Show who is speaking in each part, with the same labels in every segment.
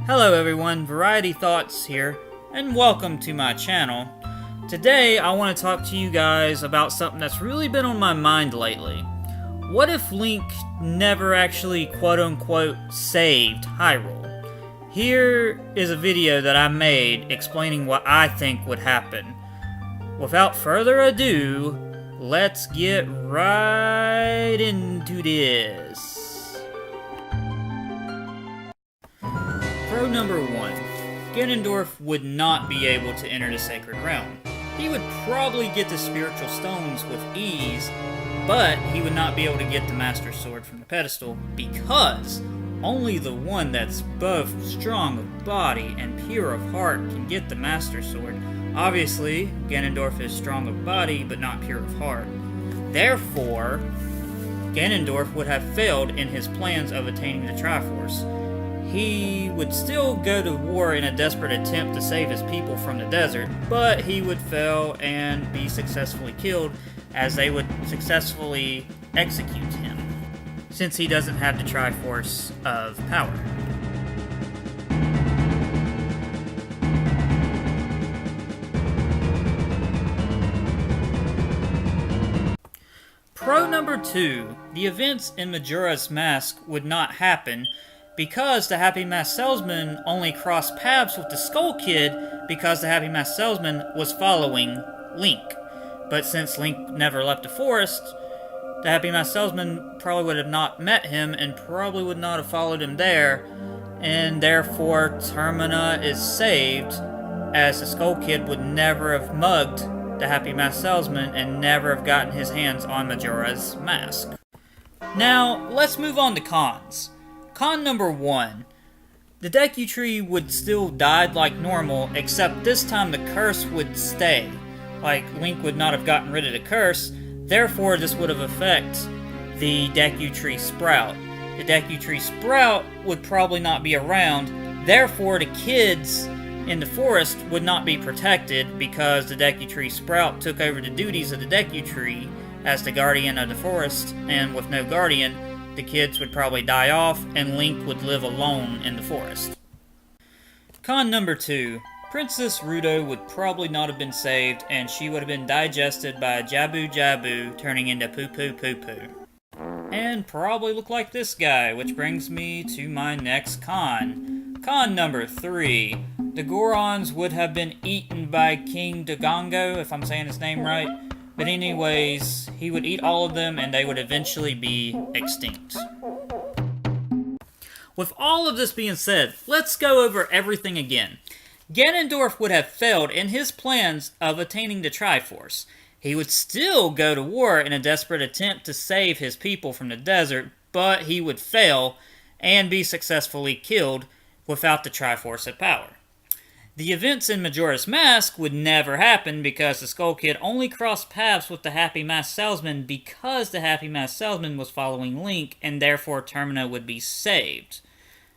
Speaker 1: Hello everyone, Variety Thoughts here, and welcome to my channel. Today I want to talk to you guys about something that's really been on my mind lately. What if Link never actually quote-unquote saved Hyrule? Here is a video that I made explaining what I think would happen. Without further ado, let's get right into this. Pro number 1. Ganondorf would not be able to enter the Sacred Realm. He would probably get the spiritual stones with ease, but he would not be able to get the Master Sword from the pedestal because only the one that's both strong of body and pure of heart can get the Master Sword. Obviously, Ganondorf is strong of body but not pure of heart. Therefore, Ganondorf would have failed in his plans of attaining the Triforce. He would still go to war in a desperate attempt to save his people from the desert, but he would fail and be successfully killed as they would successfully execute him, since he doesn't have the Triforce of power. Pro number 2. The events in Majora's Mask would not happen because the Happy Mask Salesman only crossed paths with the Skull Kid because the Happy Mask Salesman was following Link. But since Link never left the forest, the Happy Mask Salesman probably would have not met him and probably would not have followed him there, and therefore Termina is saved, as the Skull Kid would never have mugged the Happy Mask Salesman and never have gotten his hands on Majora's Mask. Now, let's move on to cons. Con number 1. The Deku Tree would still die like normal, except this time the curse would stay. Like, Link would not have gotten rid of the curse, therefore this would have affected the Deku Tree Sprout. The Deku Tree Sprout would probably not be around, therefore the kids in the forest would not be protected because the Deku Tree Sprout took over the duties of the Deku Tree as the guardian of the forest, and with no guardian, the kids would probably die off, and Link would live alone in the forest. Con number 2. Princess Ruto would probably not have been saved, and she would have been digested by a Jabu Jabu, turning into Poo Poo Poo Poo. And probably look like this guy, which brings me to my next con. Con number 3. The Gorons would have been eaten by King Dodongo, if I'm saying his name right. But anyways, he would eat all of them and they would eventually be extinct. With all of this being said, let's go over everything again. Ganondorf would have failed in his plans of attaining the Triforce. He would still go to war in a desperate attempt to save his people from the desert, but he would fail and be successfully killed without the Triforce of power. The events in Majora's Mask would never happen because the Skull Kid only crossed paths with the Happy Mask Salesman because the Happy Mask Salesman was following Link, and therefore Termina would be saved.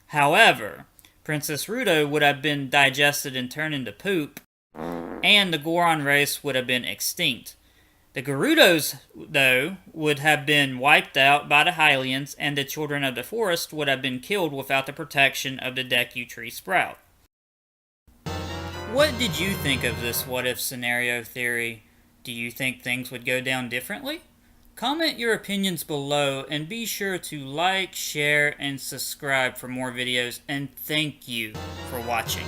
Speaker 1: However, Princess Ruto would have been digested and turned into poop, and the Goron race would have been extinct. The Gerudos, though, would have been wiped out by the Hylians, and the Children of the Forest would have been killed without the protection of the Deku Tree Sprout. What did you think of this what-if scenario theory? Do you think things would go down differently? Comment your opinions below and be sure to like, share, and subscribe for more videos, and thank you for watching.